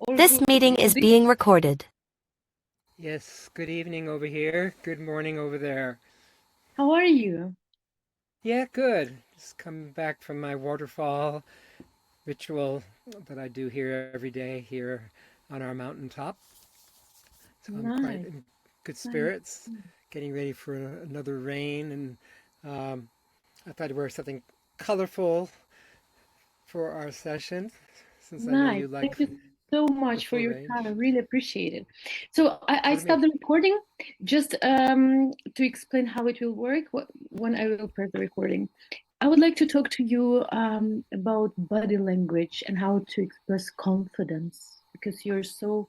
This meeting is being recorded. Yes, good evening over here. Good morning over there. How are you? Yeah, good. Just coming back from my waterfall ritual that I do here every day here on our mountaintop. So I'm quite Nice, in good nice. spirits, getting ready for another rain. And I thought I'd wear something colorful for our session, since I know Nice. you like Thank you so much for colorful your rain. time. I really appreciate it. So I What do you stopped the recording just to explain how it will work when I will press the recording. I would like to talk to you about body language and how to express confidence because you're so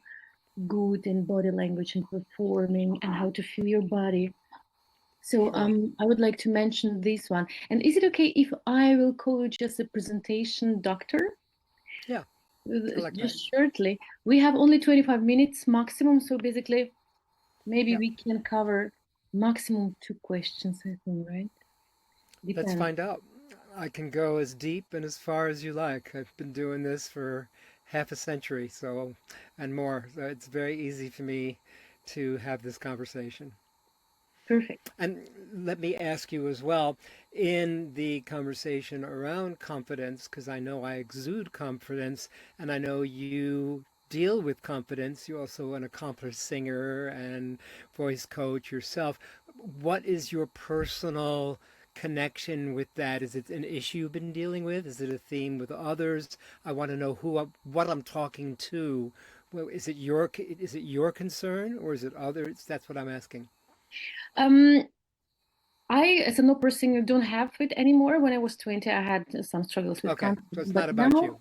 good in body language and performing and how to feel your body. So Sure. I would like to mention this one. And is it okay if I will call you just a presentation doctor? Yeah, I like that. Just shortly. We have only 25 minutes maximum, so basically maybe Yeah, we can cover maximum 2 questions, I think, right? let's Depends. find out. I can go as deep and as far as you like. I've been doing this for half a century, so and more. So it's very easy for me to have this conversation. Perfect. And let me ask you as well, in the conversation around confidence, because I know I exude confidence and I know you deal with confidence. You're also an accomplished singer and voice coach yourself. What is your personal connection with that? Is it an issue you've been dealing with? Is it a theme with others? I want to know what I'm talking to. Well, is it your concern or is it others? That's what I'm asking. Um, I, as an opera singer, don't have it anymore. When I was 20, I had some struggles with Okay, confidence, so it's but not about now, you.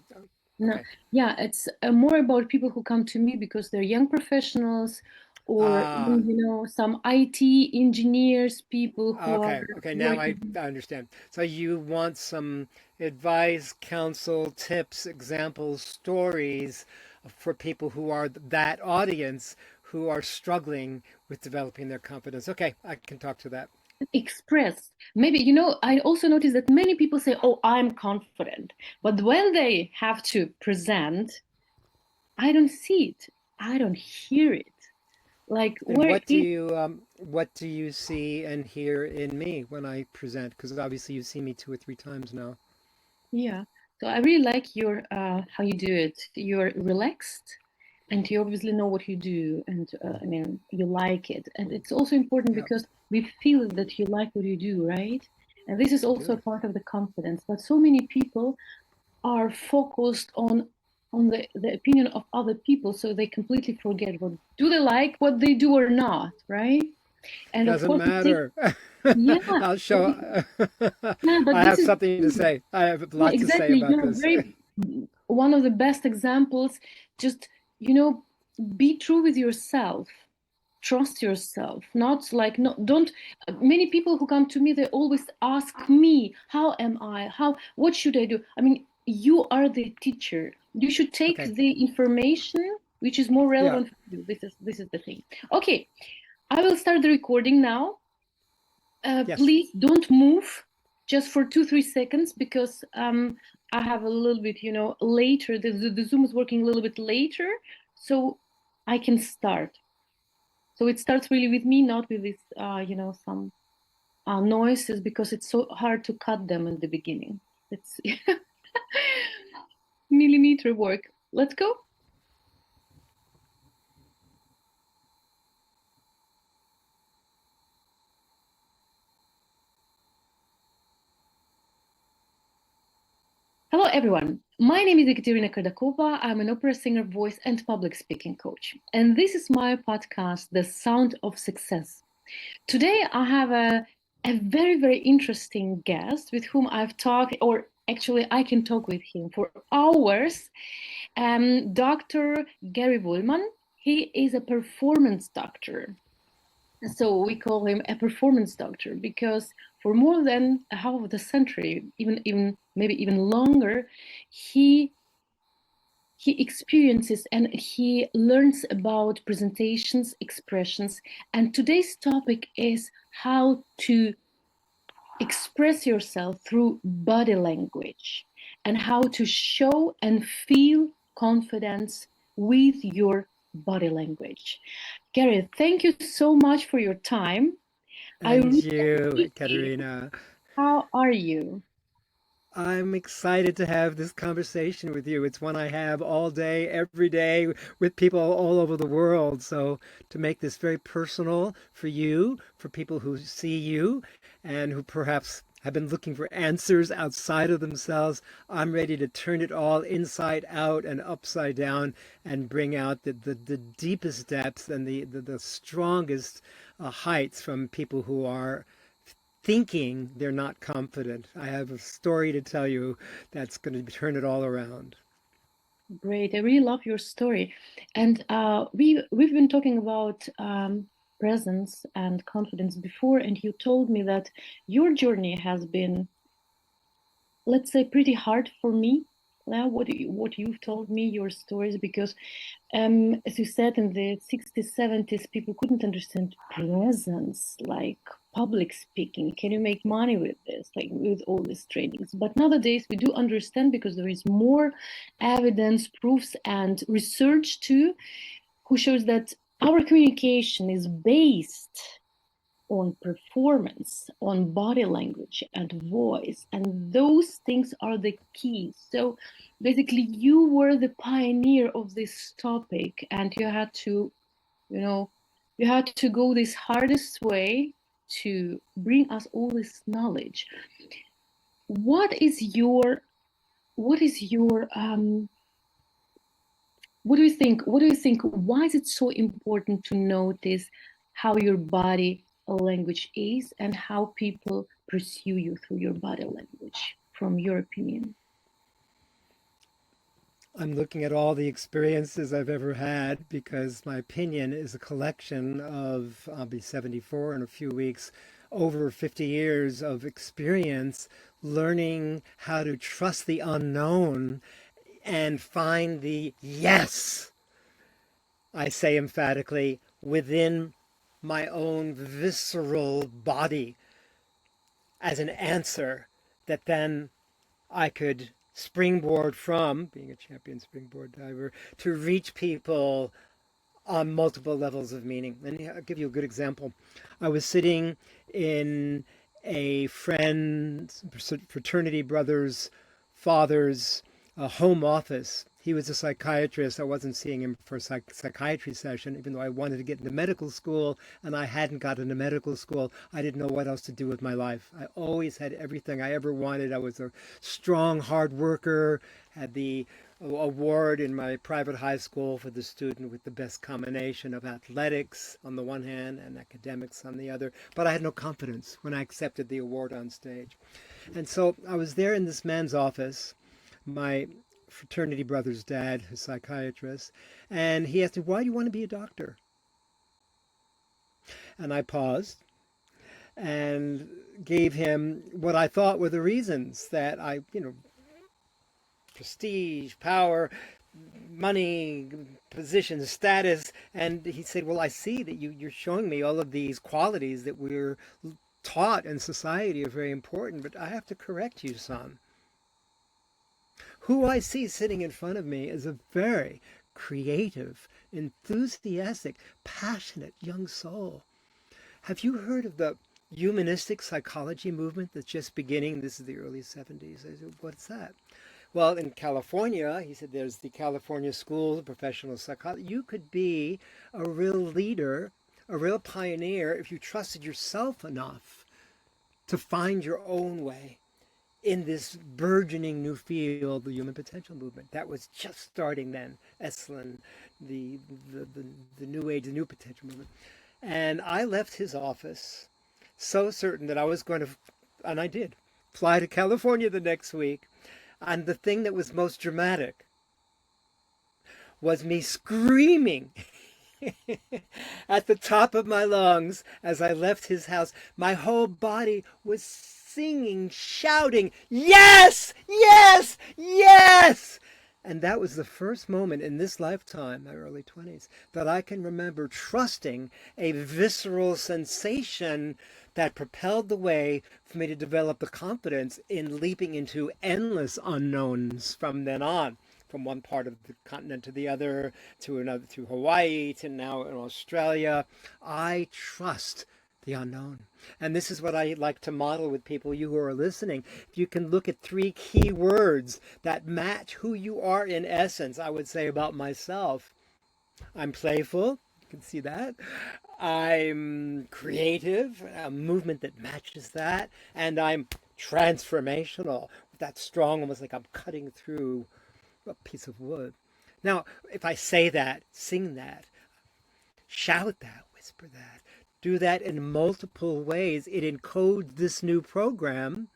no, Okay. yeah, it's more about people who come to me because they're young professionals or Ah, even, some IT engineers, people who are okay. Okay, now working. I understand. So you want some advice, counsel, tips, examples, stories for people who are that audience who are struggling with developing their confidence. Okay, I can talk to that. Express. Maybe, I also noticed that many people say, oh, I'm confident. But when they have to present, I don't see it. I don't hear it. Like, And where is, what do you see and hear in me when I present? Because obviously you've seen me two or three times now. yeah. So I really like your how you do it. You're relaxed and you obviously know what you do. And I mean, you like it. And it's also important Yeah, because we feel that you like what you do, right? And this is I also do. a part of the confidence. But so many people are focused on the opinion of other people, so they completely forget what do they like, what they do or not, right? And of Doesn't course, it takes, matter. yeah, I'll but show. yeah, but I this have is something to say. I have a yeah, lot to say exactly. about You're this. very one of the best examples. Just you know, be true with yourself. Trust yourself. Not like no, don't. Many people who come to me, they always ask me, "How am I? How? What should I do?" I mean, you are the teacher. You should take Okay. the information which is more Yeah. relevant for you. This is the thing. Okay, I will start the recording now. Yes. Please don't move just for 2-3 seconds because I have a little bit, later. The Zoom is working a little bit later, so I can start. So it starts really with me, not with this, some noises because it's so hard to cut them in the beginning. It's millimeter work. Let's go. Hello, everyone. My name is Ekaterina Kardakova. I'm an opera singer, voice, and public speaking coach. And this is my podcast, The Sound of Success. Today, I have a very, very interesting guest with whom I've talked, or actually, I can talk with him for hours. Dr. Gary Wohlman. He is a performance doctor. So we call him a performance doctor because for more than a half of the century, even maybe even longer, he experiences and he learns about presentations, expressions, and today's topic is how to express yourself through body language and how to show and feel confidence with your body language. Gary, thank you so much for your time. I And really you, appreciate it. Ekaterina. How are you? I'm excited to have this conversation with you. It's one I have all day, every day, with people all over the world. So, to make this very personal for you, for people who see you, and who perhaps have been looking for answers outside of themselves, I'm ready to turn it all inside out and upside down and bring out the deepest depths and the strongest heights from people who are thinking they're not confident. I have a story to tell you that's going to turn it all around. Great. I really love your story. And we've been talking about presence and confidence before, and you told me that your journey has been, let's say, pretty hard for me. Now, what you've told me, your stories, because as you said, in the 60s, 70s, people couldn't understand presence, like public speaking. Can you make money with this, like with all these trainings? But nowadays, we do understand because there is more evidence, proofs, and research too, who shows that our communication is based on performance, on body language and voice. And those things are the key. So basically, you were the pioneer of this topic, and you had to, you know, you had to go this hardest way to bring us all this knowledge. What is your, what is your, what do you think? What do you think? Why is it so important to notice how your body language is and how people pursue you through your body language, from your opinion? I'm looking at all the experiences I've ever had because my opinion is a collection of, I'll be 74 in a few weeks, over 50 years of experience learning how to trust the unknown and find the yes, I say emphatically, within my own visceral body as an answer that then I could springboard from, being a champion springboard diver, to reach people on multiple levels of meaning. And I'll give you a good example. I was sitting in a friend's fraternity brother's father's home office. He was a psychiatrist. I wasn't seeing him for a psychiatry session, even though I wanted to get into medical school, and I hadn't got into medical school. I didn't know what else to do with my life. I always had everything I ever wanted. I was a strong, hard worker, had the award in my private high school for the student with the best combination of athletics on the one hand and academics on the other. But I had no confidence when I accepted the award on stage. And so I was there in this man's office, my fraternity brother's dad, a psychiatrist, and he asked me, "Why do you want to be a doctor?" And I paused and gave him what I thought were the reasons that prestige, power, money, position, status. And he said, "Well, I see that you're showing me all of these qualities that we're taught in society are very important, but I have to correct you, son. Who I see sitting in front of me is a very creative, enthusiastic, passionate young soul. Have you heard of the humanistic psychology movement that's just beginning? This is the early 70s. I said, what's that? Well, in California, he said, there's the California School of Professional Psychology. You could be a real leader, a real pioneer, if you trusted yourself enough to find your own way in this burgeoning new field, the human potential movement. That was just starting then, Esalen, the new age, the new potential movement. And I left his office so certain that I was going to, and I did, fly to California the next week. And the thing that was most dramatic was me screaming at the top of my lungs as I left his house. My whole body was singing, shouting, "Yes! Yes! Yes!" And that was the first moment in this lifetime, my early 20s, that I can remember trusting a visceral sensation that propelled the way for me to develop the confidence in leaping into endless unknowns from then on. from one part of the continent to the other, to another, to Hawaii, to now in Australia. I trust the unknown. And this is what I like to model with people, you who are listening. If you can look at three key words that match who you are in essence, I would say about myself, I'm playful. You can see that. I'm creative, a movement that matches that. And I'm transformational. That strong, almost like I'm cutting through a piece of wood. Now, if I say that, sing that, shout that, whisper that, do that in multiple ways, it encodes this new program.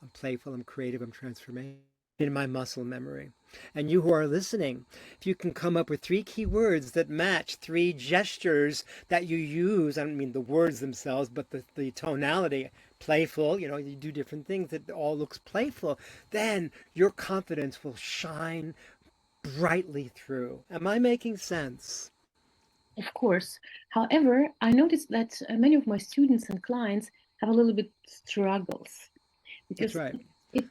I'm playful, I'm creative, I'm transformational in my muscle memory. And you who are listening, if you can come up with three key words that match three gestures that you use, I don't mean the words themselves, but the tonality, playful, you do different things that all looks playful, then your confidence will shine brightly through. Am I making sense? Of course. However, I noticed that many of my students and clients have a little bit struggles That's because right. it,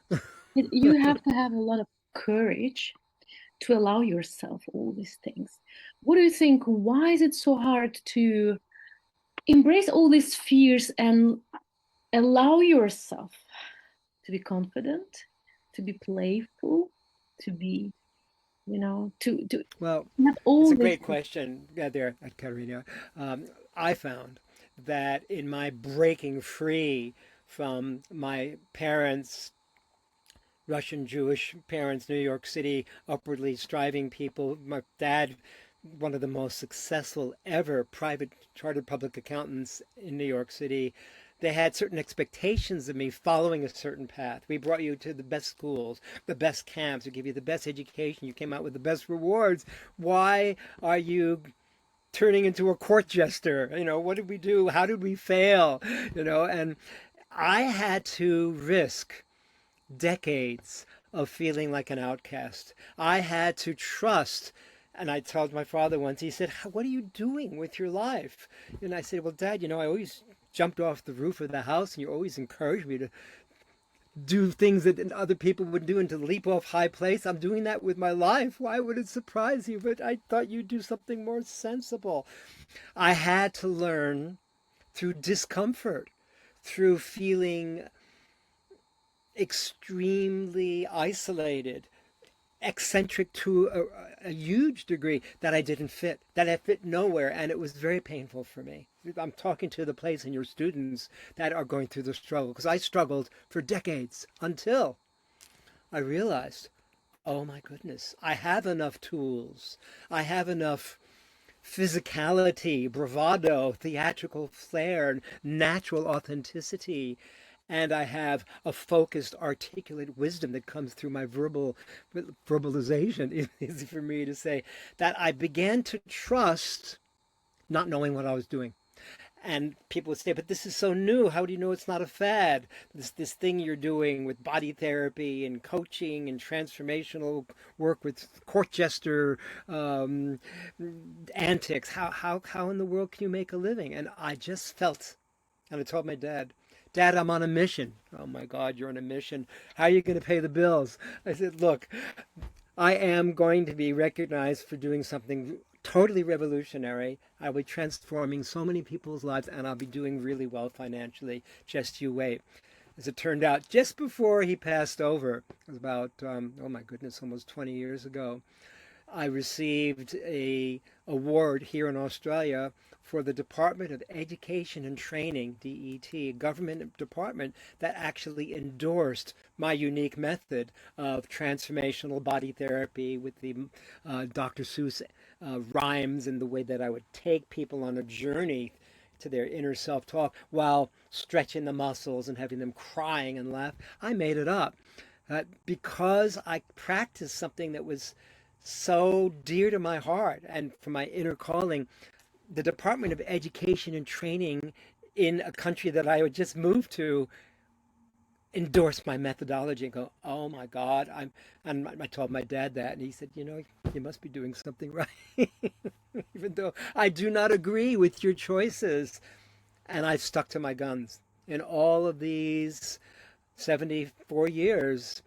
you have to have a lot of courage to allow yourself all these things. What do you think? Why is it so hard to embrace all these fears and allow yourself to be confident, to be playful, to be, to Well, have it's all a these great question there, Ekaterina. I found that in my breaking free from my parents, Russian Jewish parents, New York City, upwardly striving people, my dad, one of the most successful ever private chartered public accountants in New York City, they had certain expectations of me following a certain path. We brought you to the best schools, the best camps, we gave you the best education, you came out with the best rewards. Why are you turning into a court jester? What did we do? How did we fail? And I had to risk decades of feeling like an outcast. I had to trust. And I told my father once, he said, "What are you doing with your life?" And I said, "Well, Dad, I always jumped off the roof of the house and you always encouraged me to do things that other people would do and to leap off high place. I'm doing that with my life. Why would it surprise you? But I thought you'd do something more sensible." I had to learn through discomfort, through feeling extremely isolated, eccentric to a huge degree, that I didn't fit, that I fit nowhere. And it was very painful for me. I'm talking to the place and your students that are going through the struggle, because I struggled for decades until I realized, oh my goodness, I have enough tools. I have enough physicality, bravado, theatrical flair, natural authenticity. And I have a focused, articulate wisdom that comes through my verbalization, easy for me to say, that I began to trust, not knowing what I was doing. And people would say, "But this is so new. How do you know it's not a fad? This thing you're doing with body therapy and coaching and transformational work with court jester antics. How in the world can you make a living?" And I just felt, and I told my dad, "Dad, I'm on a mission." "Oh my God, you're on a mission. How are you going to pay the bills?" I said, "Look, I am going to be recognized for doing something totally revolutionary. I'll be transforming so many people's lives, and I'll be doing really well financially. Just you wait." As it turned out, just before he passed over, it was about, oh my goodness, almost 20 years ago, I received a award here in Australia for the Department of Education and Training, DET, a government department that actually endorsed my unique method of transformational body therapy with the Dr. Seuss rhymes, and the way that I would take people on a journey to their inner self-talk while stretching the muscles and having them crying and laugh. I made it up because I practiced something that was so dear to my heart and for my inner calling. The Department of Education and Training in a country that I would just moved to endorsed my methodology and go, "Oh my God." And I told my dad that, and he said, "You must be doing something right." Even though I do not agree with your choices. And I stuck to my guns in all of these 74 years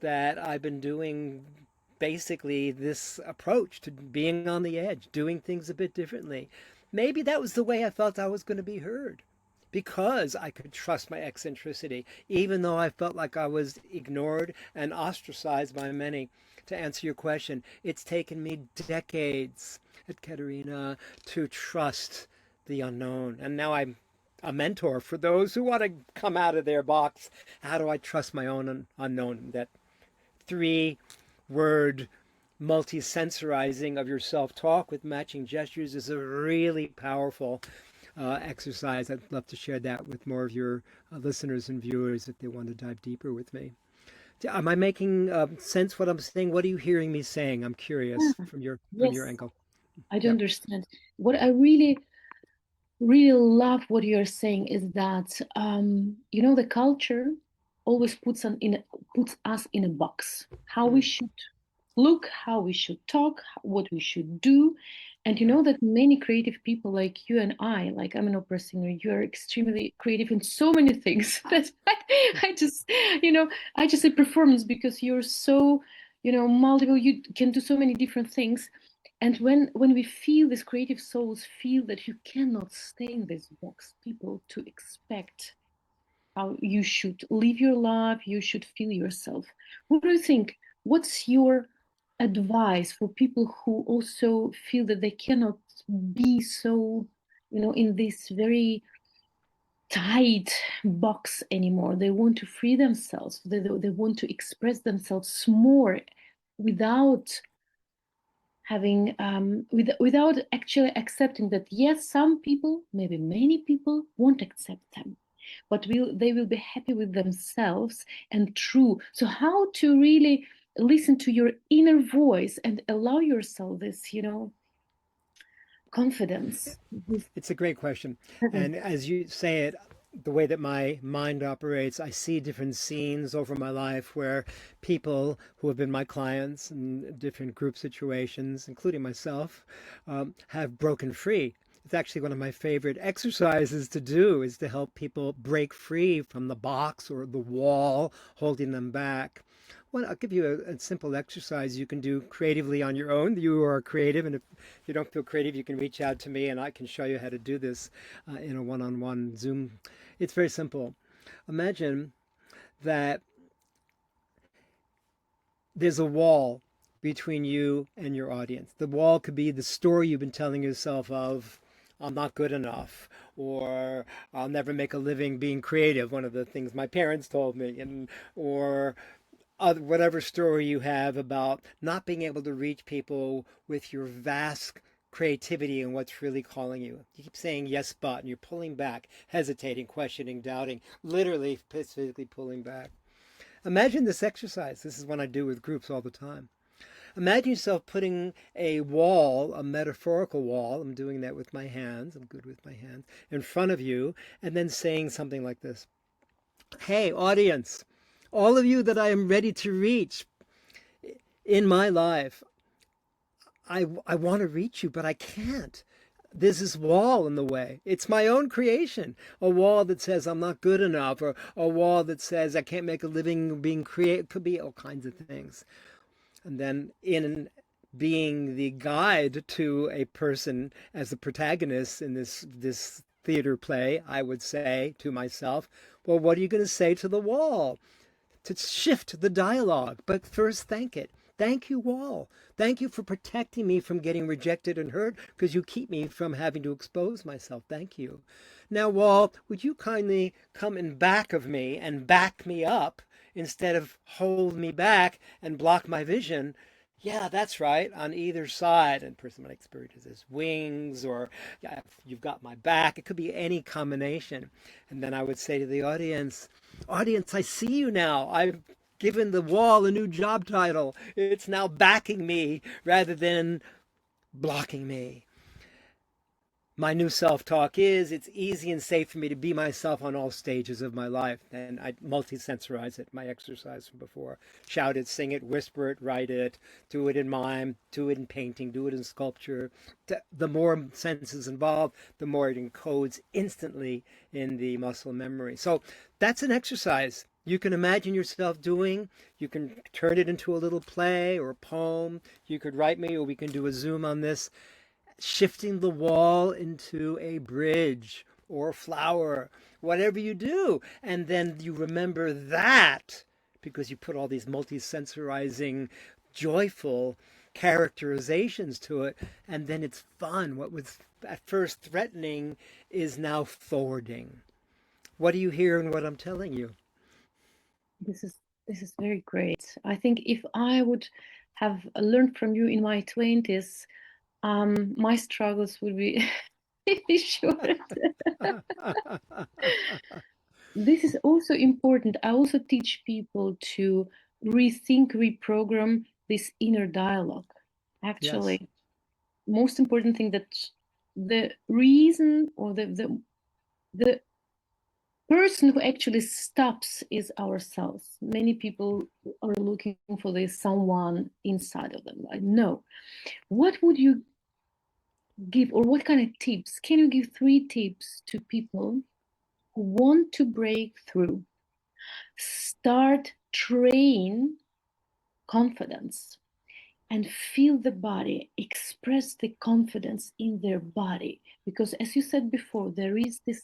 that I've been doing basically this approach to being on the edge, doing things a bit differently. Maybe that was the way I felt I was going to be heard, because I could trust my eccentricity, even though I felt like I was ignored and ostracized by many. To answer your question, it's taken me decades, Ekaterina, to trust the unknown. And now I'm a mentor for those who want to come out of their box. How do I trust my own unknown? That 3-word multi-sensorizing of your self-talk with matching gestures is a really powerful exercise. I'd love to share that with more of your listeners and viewers if they want to dive deeper with me. Am I making sense what I'm saying? What are you hearing me saying? I'm curious Yeah. from your Yes, angle. I do Yep. understand. What I really love what you're saying is that the culture always puts us in a box. How we Mm, should look, how we should talk, what we should do. And you mm. know that many creative people like you and I, like I'm an opera singer, you're extremely creative in so many things. That's why I just, I just say performance because you're so, multiple, you can do so many different things. And when we feel these creative souls feel that you cannot stay in this box, people to expect how you should live your life, you should feel yourself. What do you think? What's your advice for people who also feel that they cannot be so, in this very tight box anymore? They want to free themselves. They want to express themselves more without having without actually accepting that yes, some people, maybe many people, won't accept them, but they will be happy with themselves and true. So how to really listen to your inner voice and allow yourself this, confidence, this It's a great question. presence. And as you say it, the way that my mind operates, I see different scenes over my life where people who have been my clients in different group situations, including myself, have broken free. It's actually one of my favorite exercises to do is to help people break free from the box or the wall holding them back. Well, I'll give you a simple exercise you can do creatively on your own. You are creative, and if you don't feel creative, you can reach out to me and I can show you how to do this in a one-on-one Zoom. It's very simple. Imagine that there's a wall between you and your audience. The wall could be the story you've been telling yourself of, I'm not good enough, or I'll never make a living being creative, one of the things my parents told me, and or whatever story you have about not being able to reach people with your vast creativity and what's really calling you. You keep saying yes, but, and you're pulling back, hesitating, questioning, doubting, literally physically pulling back. Imagine this exercise. This is what I do with groups all the time. Imagine yourself putting a wall, a metaphorical wall, I'm doing that with my hands, I'm good with my hands, in front of you, and then saying something like this. Hey, audience, all of you that I am ready to reach in my life, I want to reach you, but I can't. There's this wall in the way. It's my own creation. A wall that says I'm not good enough, or a wall that says I can't make a living being creative. Could be all kinds of things. And then in being the guide to a person as the protagonist in this theater play, I would say to myself, well, what are you going to say to the wall to shift the dialogue? But first, thank it. Thank you, wall. Thank you for protecting me from getting rejected and hurt because you keep me from having to expose myself. Thank you. Now, wall, would you kindly come in back of me and back me up instead of hold me back and block my vision? Yeah, that's right. On either side, and person might experience as wings, or yeah, you've got my back. It could be any combination. And then I would say to the audience, I see you now. I've given the wall a new job title. It's now backing me rather than blocking me. My new self-talk is it's easy and safe for me to be myself on all stages of my life. And I multi-sensorize it, my exercise from before. Shout it, sing it, whisper it, write it, do it in mime, do it in painting, do it in sculpture. The more senses involved, the more it encodes instantly in the muscle memory. So that's an exercise you can imagine yourself doing. You can turn it into a little play or a poem. You could write me, or we can do a Zoom on this. Shifting the wall into a bridge or a flower, whatever you do. And then you remember that because you put all these multi-sensorizing, joyful characterizations to it. And then it's fun. What was at first threatening is now forwarding. What do you hear in what I'm telling you? This is very great. I think if I would have learned from you in my 20s, my struggles would be really short. This is also important. I also teach people to rethink, reprogram this inner dialogue. Yes, Actually, most important thing that the reason or the person who actually stops is ourselves. Many people are looking for this someone inside of them. Like, no. What would you give, or what kind of tips? Can you give 3 tips to people who want to break through? Start train confidence and feel the body, express the confidence in their body. Because as you said before, there is this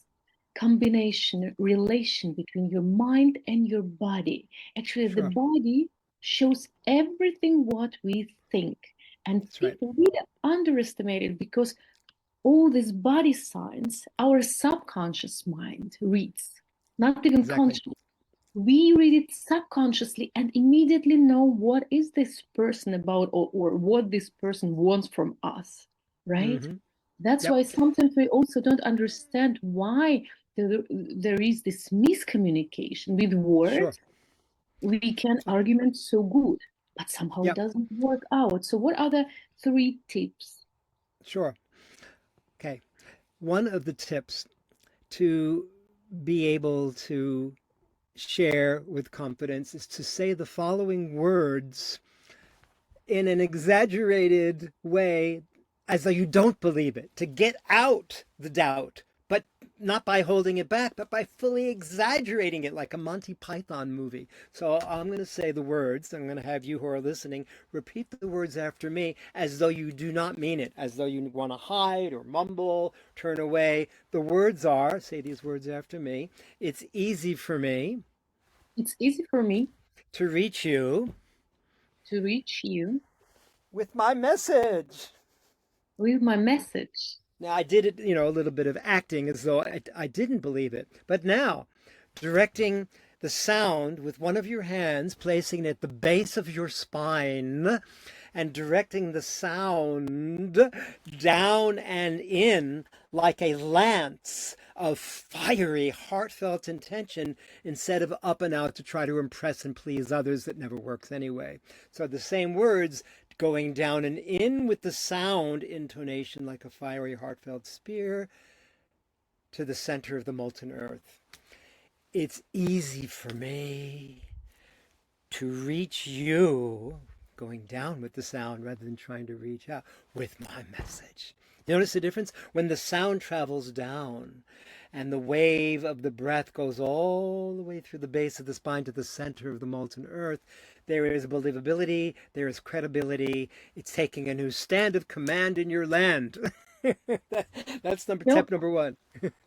combination, relation between your mind and your body. Actually, the sure. body shows everything what we think. And That's right. people really underestimate it because all these body signs, our subconscious mind reads, not even Exactly. conscious. We read it subconsciously and immediately know what is this person about, or what this person wants from us, right? Hmm. That's Yep. why sometimes we also don't understand why there is this miscommunication with Sure. words. We can argument so good, but somehow it Yep. doesn't work out. So what are the 3 tips? Sure. Okay. One of the tips to be able to share with confidence is to say the following words in an exaggerated way as though you don't believe it, to get out the doubt, but not by holding it back, but by fully exaggerating it like a Monty Python movie. So I'm going to say the words. I'm going to have you who are listening repeat the words after me as though you do not mean it, as though you want to hide or mumble, turn away. The words are, say these words after me, it's easy for me It's easy for me to reach you to reach you with my message. with my message. Now, I did it, a little bit of acting as though I didn't believe it. But now, directing the sound with one of your hands, placing it at the base of your spine, and directing the sound down and in like a lance of fiery, heartfelt intention instead of up and out to try to impress and please others that never works anyway. So the same words going down and in with the sound intonation like a fiery, heartfelt spear to the center of the molten earth. It's easy for me to reach you, going down with the sound rather than trying to reach out with my message. Notice the difference? When the sound travels down and the wave of the breath goes all the way through the base of the spine to the center of the molten earth, there is believability, there is credibility. It's taking a new stand of command in your land. That's No, tip number one.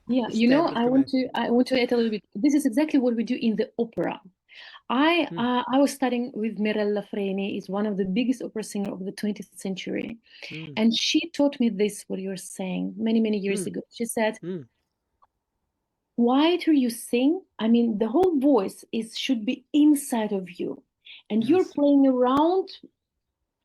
yeah, Stand of command. I want to add a little bit. This is exactly what we do in the opera. Mm, I was studying with Mirella Freni, is one of the biggest opera singer of the 20th century, mm, and she taught me this what you're saying many years mm, ago. She said, mm. "Quieter you sing, I mean, the whole voice is should be inside of you, and you're Yes. playing around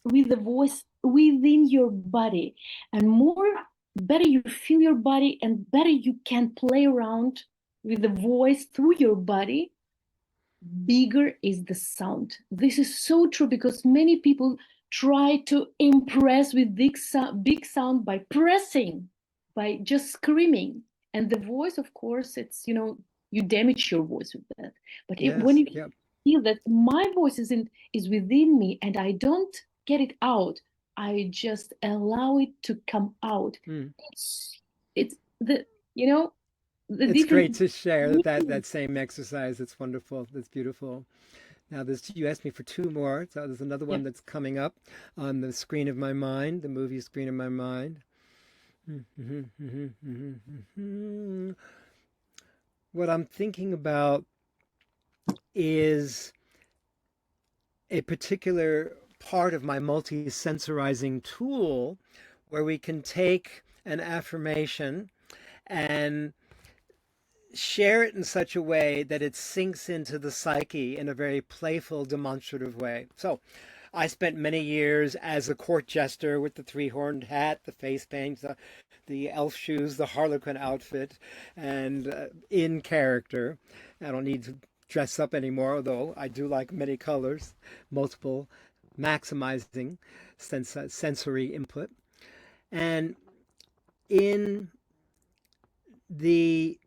with the voice within your body, and more better you feel your body, and better you can play around with the voice through your body, bigger is the sound." This is so true because many people try to impress with big sound by pressing, by just screaming. And the voice, of course, it's, you damage your voice with that. But when Yes. you Yep. feel that my voice is within me and I don't get it out, I just allow it to come out. Mm. It's the, you know, the It's great different. to share that same exercise. It's wonderful. It's beautiful. Now, you asked me for two more. So there's another Yeah. one that's coming up on the screen of my mind, the movie screen of my mind. What I'm thinking about is a particular part of my multi-sensorizing tool where we can take an affirmation and share it in such a way that it sinks into the psyche in a very playful, demonstrative way. So I spent many years as a court jester with the three-horned hat, the face paint, the elf shoes, the harlequin outfit, and in character. I don't need to dress up anymore, although I do like many colors, multiple, maximizing sensory input. And in the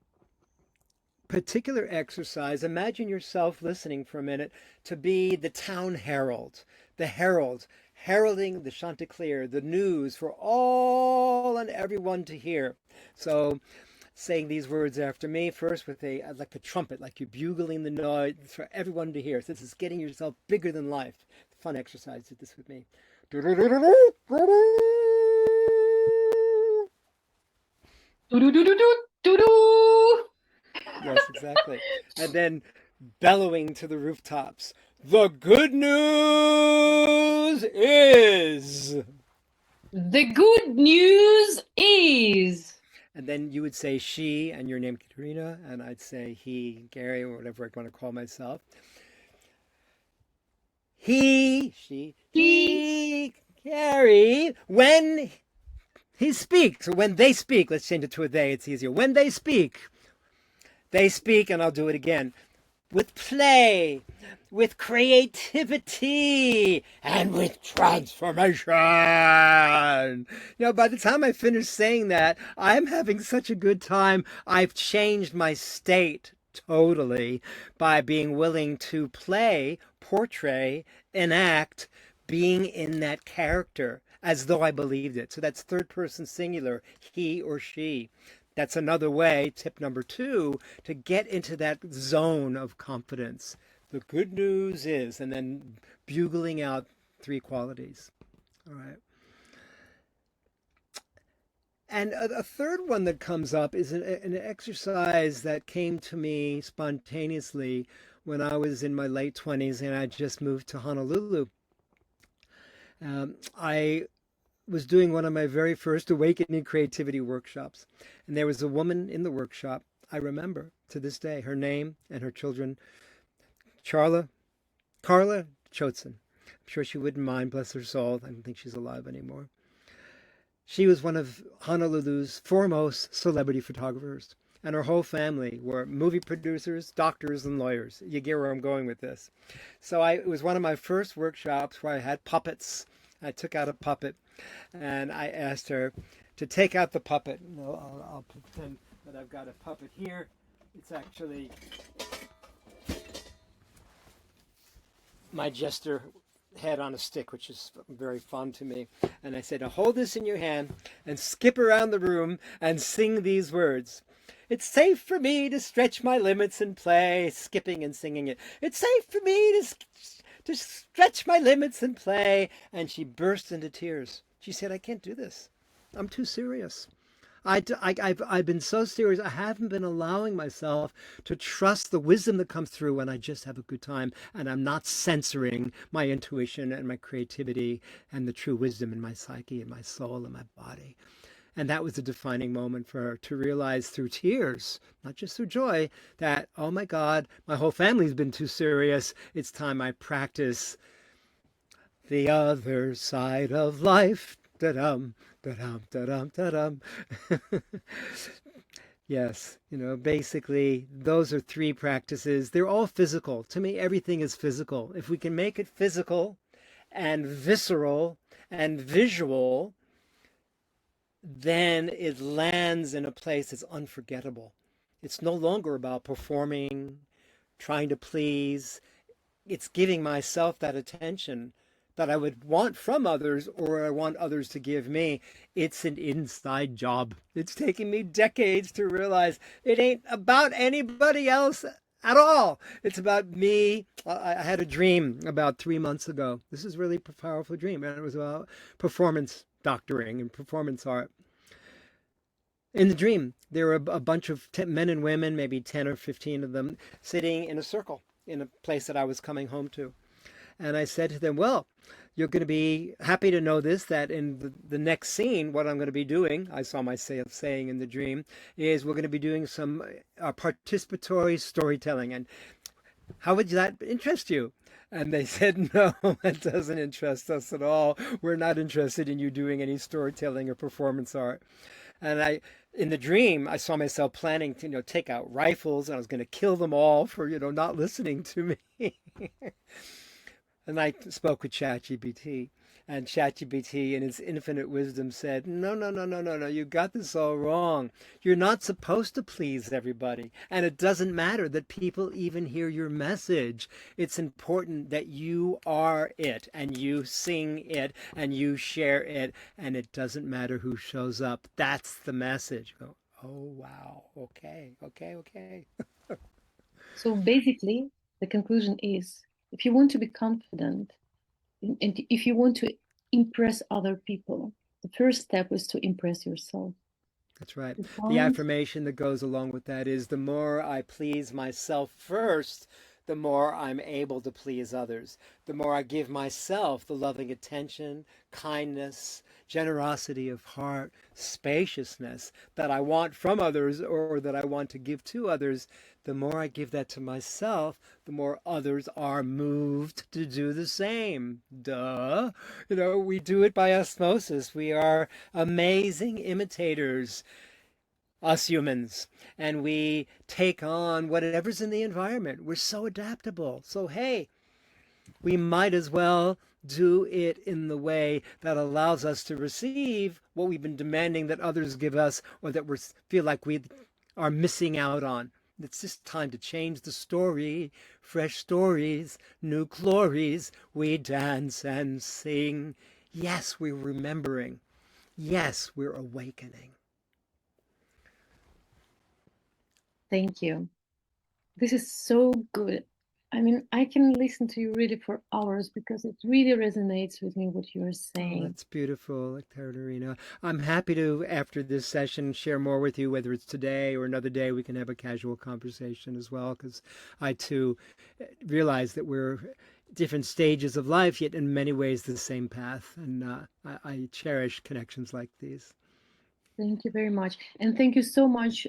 particular exercise, imagine yourself listening for a minute to be the town herald, the herald, heralding the Chanticleer, the news for all and everyone to hear. So saying these words after me, first with like a trumpet, like you're bugling the noise for everyone to hear. So this is getting yourself bigger than life. Fun exercise. Do this with me. Do-do-do-do-do-do. Yes, exactly. And then bellowing to the rooftops. The good news is. The good news is. And then you would say she and your name Katerina, and I'd say he, Gary, or whatever I want to call myself. He. He, Gary, when he speaks, or when they speak, let's change it to a they, it's easier. When they speak, and I'll do it again, with play, with creativity, and with transformation. By the time I finish saying that, I'm having such a good time. I've changed my state totally by being willing to play, portray, enact being in that character as though I believed it. So that's third person singular, he or she. That's another way, tip number 2, to get into that zone of confidence. The good news is, and then bugling out 3 qualities. All right. And a third one that comes up is an exercise that came to me spontaneously when I was in my late 20s and I just moved to Honolulu. I was doing one of my very first Awakening Creativity workshops. And there was a woman in the workshop, I remember to this day, her name and her children, Carla Choatson. I'm sure she wouldn't mind, bless her soul. I don't think she's alive anymore. She was one of Honolulu's foremost celebrity photographers. And her whole family were movie producers, doctors, and lawyers. You get where I'm going with this. So it was one of my first workshops where I had puppets. I took out a puppet and I asked her to take out the puppet. I'll pretend that I've got a puppet here. It's actually my jester head on a stick, which is very fun to me. And I said, now hold this in your hand and skip around the room and sing these words. It's safe for me to stretch my limits and play, skipping and singing it. It's safe for me to stretch my limits and play. And she burst into tears. She said, I can't do this. I'm too serious. I've been so serious. I haven't been allowing myself to trust the wisdom that comes through when I just have a good time. And I'm not censoring my intuition and my creativity and the true wisdom in my psyche and my soul and my body. And that was a defining moment for her to realize through tears, not just through joy, that, oh my God, my whole family's been too serious. It's time I practice the other side of life. Da-dum, da-dum, da-dum, da-dum. Yes, basically, those are 3 practices. They're all physical. To me, everything is physical. If we can make it physical and visceral and visual, then it lands in a place that's unforgettable. It's no longer about performing, trying to please. It's giving myself that attention that I would want from others or I want others to give me. It's an inside job. It's taken me decades to realize it ain't about anybody else at all. It's about me. I had a dream about 3 months ago. This is really a powerful dream, and it was about performance doctoring and performance art. In the dream, there were a bunch of men and women, maybe 10 or 15 of them, sitting in a circle in a place that I was coming home to. And I said to them, well, you're going to be happy to know this, that in the next scene, what I'm going to be doing, I saw myself saying in the dream, is we're going to be doing some participatory storytelling. And how would that interest you? And they said, no, it doesn't interest us at all. We're not interested in you doing any storytelling or performance art. And in the dream, I saw myself planning to, take out rifles, and I was going to kill them all for, not listening to me. And I spoke with ChatGPT, and ChatGPT, in its infinite wisdom, said, no, no, no, no, no, no, you got this all wrong. You're not supposed to please everybody. And it doesn't matter that people even hear your message. It's important that you are it, and you sing it, and you share it, and it doesn't matter who shows up. That's the message. Oh, wow. Okay, okay, okay. So basically, the conclusion is, if you want to be confident and if you want to impress other people, the first step is to impress yourself. That's right. The affirmation that goes along with that is, the more I please myself first, the more I'm able to please others. The more I give myself the loving attention, kindness, generosity of heart, spaciousness that I want from others or that I want to give to others, the more I give that to myself, the more others are moved to do the same. Duh. We do it by osmosis. We are amazing imitators, us humans, and we take on whatever's in the environment. We're so adaptable. So, hey, we might as well do it in the way that allows us to receive what we've been demanding that others give us, or that we feel like we are missing out on. It's just time to change the story. Fresh stories, new glories. We dance and sing. Yes, we're remembering. Yes, we're awakening. Thank you. This is so good. I mean, I can listen to you really for hours because it really resonates with me what you're saying. Oh, that's beautiful, Ekaterina. I'm happy to, after this session, share more with you, whether it's today or another day. We can have a casual conversation as well, because I, too, realize that we're different stages of life, yet in many ways the same path. And I cherish connections like these. Thank you very much. And thank you so much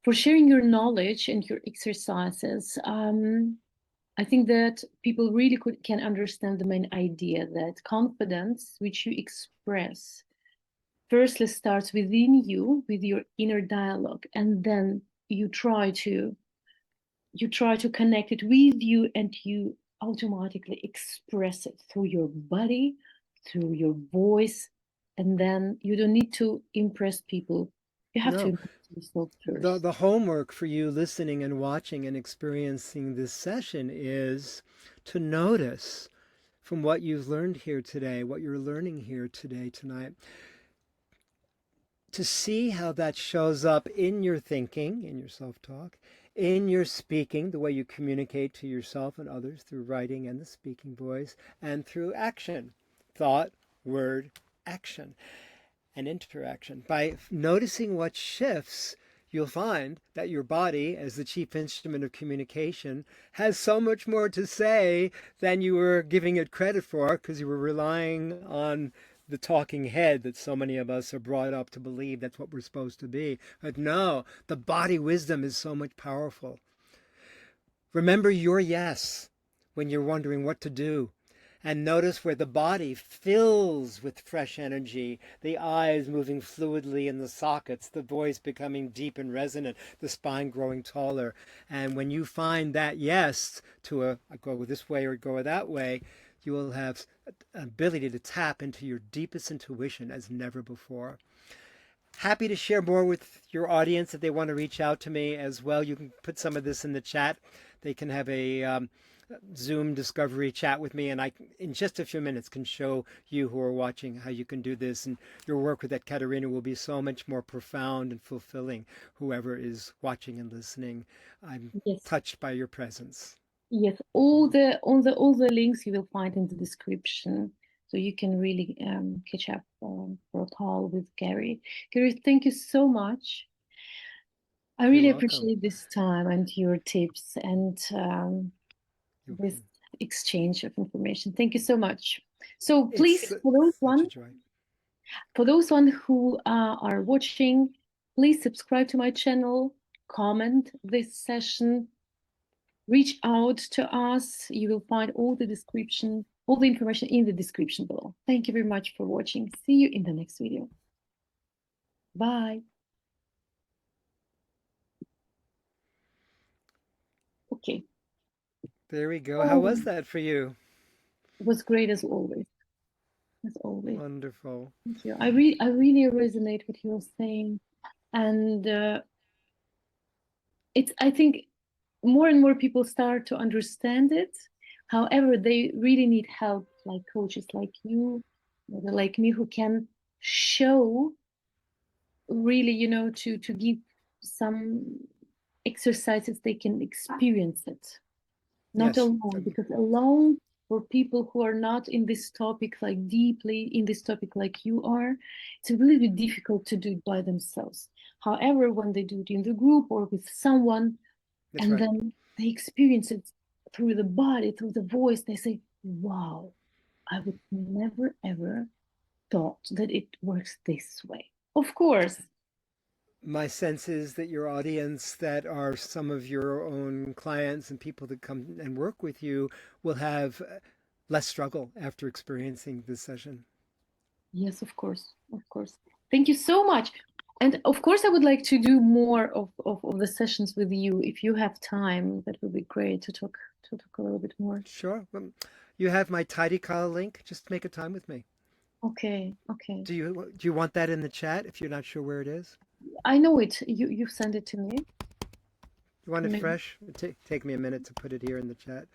for sharing your knowledge and your exercises. I think that people really can understand the main idea that confidence, which you express, firstly starts within you, with your inner dialogue, and then you try to connect it with you, and you automatically express it through your body, through your voice, and then you don't need to impress people. You have to impress yourself first. The homework for you listening and watching and experiencing this session is to notice from what you've learned here today, what you're learning here today, tonight, to see how that shows up in your thinking, in your self-talk, in your speaking, the way you communicate to yourself and others through writing and the speaking voice, and through action, thought, word, action, and interaction. By noticing what shifts, you'll find that your body, as the chief instrument of communication, has so much more to say than you were giving it credit for, because you were relying on the talking head that so many of us are brought up to believe that's what we're supposed to be. But no, the body wisdom is so much powerful. Remember your yes when you're wondering what to do. And notice where the body fills with fresh energy, the eyes moving fluidly in the sockets, the voice becoming deep and resonant, the spine growing taller. And when you find that yes to a go this way or go that way, you will have an ability to tap into your deepest intuition as never before. Happy to share more with your audience if they want to reach out to me as well. You can put some of this in the chat. They can have a Zoom discovery chat with me, and I, in just a few minutes, can show you who are watching how you can do this. And your work with Ekaterina will be so much more profound and fulfilling, whoever is watching and listening. I'm Yes. touched by your presence. Yes, all the links you will find in the description, so you can really catch up for a call with Gary. Gary, thank you so much. I You're really welcome. appreciate this time and your tips and You're this welcome. exchange of information. Thank you so much. So It's please, such a joy. for those one who are watching, please subscribe to my channel, comment this session, reach out to us. You will find all the information in the description below. Thank you very much for watching. See you in the next video. Bye. Okay. There we go. How was Oh, that for you? it was great as always. As always. Wonderful. Thank you. I really resonate with your saying, and I think more and more people start to understand it. However, they really need help, like coaches like you, like me, who can show really, to give some exercises they can experience it, not Yes. alone, because alone, for people who are not in this topic, like deeply in this topic like you are, it's really bit difficult to do it by themselves. However, when they do it in the group or with someone, That's and right. then they experience it through the body, through the voice, they say, wow, I would never ever thought that it works this way. Of course. My sense is that your audience, that are some of your own clients and people that come and work with you, will have less struggle after experiencing this session. Yes, of course. Of course. Thank you so much. And of course, I would like to do more of the sessions with you. If you have time, that would be great to talk a little bit more. Sure. You have my Tidycall link. Just make a time with me. Okay, okay. Do you want that in the chat if you're not sure where it is? I know it. You send it to me. You want it Maybe. fresh? Take me a minute to put it here in the chat.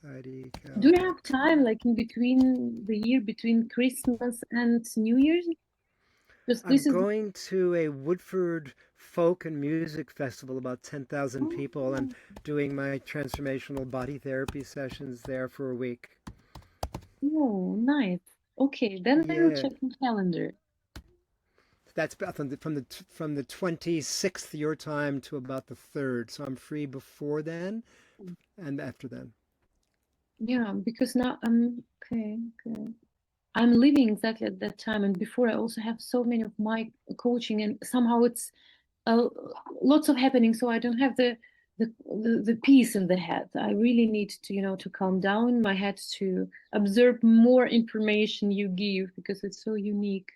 Do you have Tidycall.com. time, like in between the year, between Christmas and New Year's? Because I'm this is. going to a Woodford folk and music festival, about 10,000 people, and doing my transformational body therapy sessions there for a week. Oh, nice. Okay, then I will Yeah, check the calendar. that's about from the 26th your time to about the 3rd. So I'm free before then and after then. Yeah, because now I'm okay. Okay. I'm living exactly at that time, and before I also have so many of my coaching, and somehow it's uh, lots of happening, so I don't have the peace in the head. I really need to to calm down my head to absorb more information you give because it's so unique.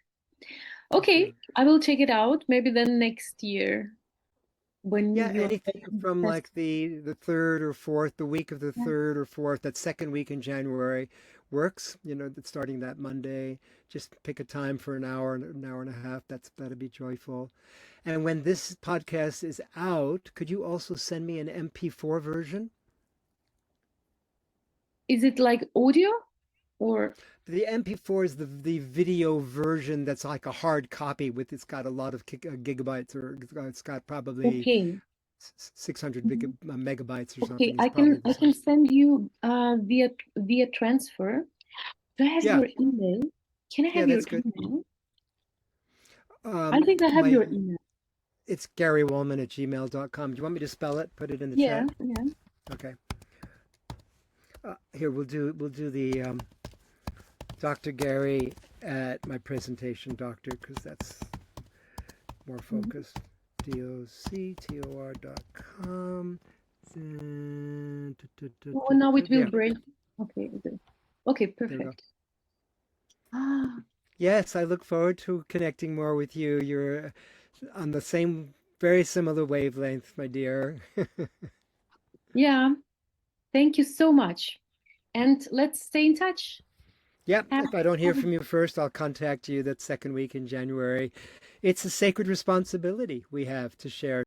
Thank you. Okay, I will check it out. Maybe then next year when Yeah, you're anything from best. like the 3rd or 4th, the week of the Yeah. 3rd or 4th, that second week in January works. That's starting that Monday. Just pick a time for an hour and a half. That'd be joyful. And when this podcast is out, could you also send me an MP4 version? Is it like audio or The MP4 is the video version that's like a hard copy with it's got a lot of gigabytes, or it's got probably okay? 600 Mhm. megabytes or Okay, something is I probably can the I can size. send you via transfer. Do I have Yeah, your email? Can I yeah, have your that's good. email? I Um, think I have my your email. It's GaryWohlman@gmail.com. Do you want me to spell it? Put it in the Yeah, chat. yeah. Okay. Here we'll do the Dr. Gary at my presentation, doctor, because that's more Mhm. focused. doctor.com. Oh, now it will There, break. Okay, okay, there we go. perfect. Ah, Yes, I look forward to connecting more with you. You're on the same, very similar wavelength, my dear. yeah. Thank you so much, and let's stay in touch. Yep, Have, if I don't hear have from you first, I'll contact you that second week in January. It's a sacred responsibility we have to share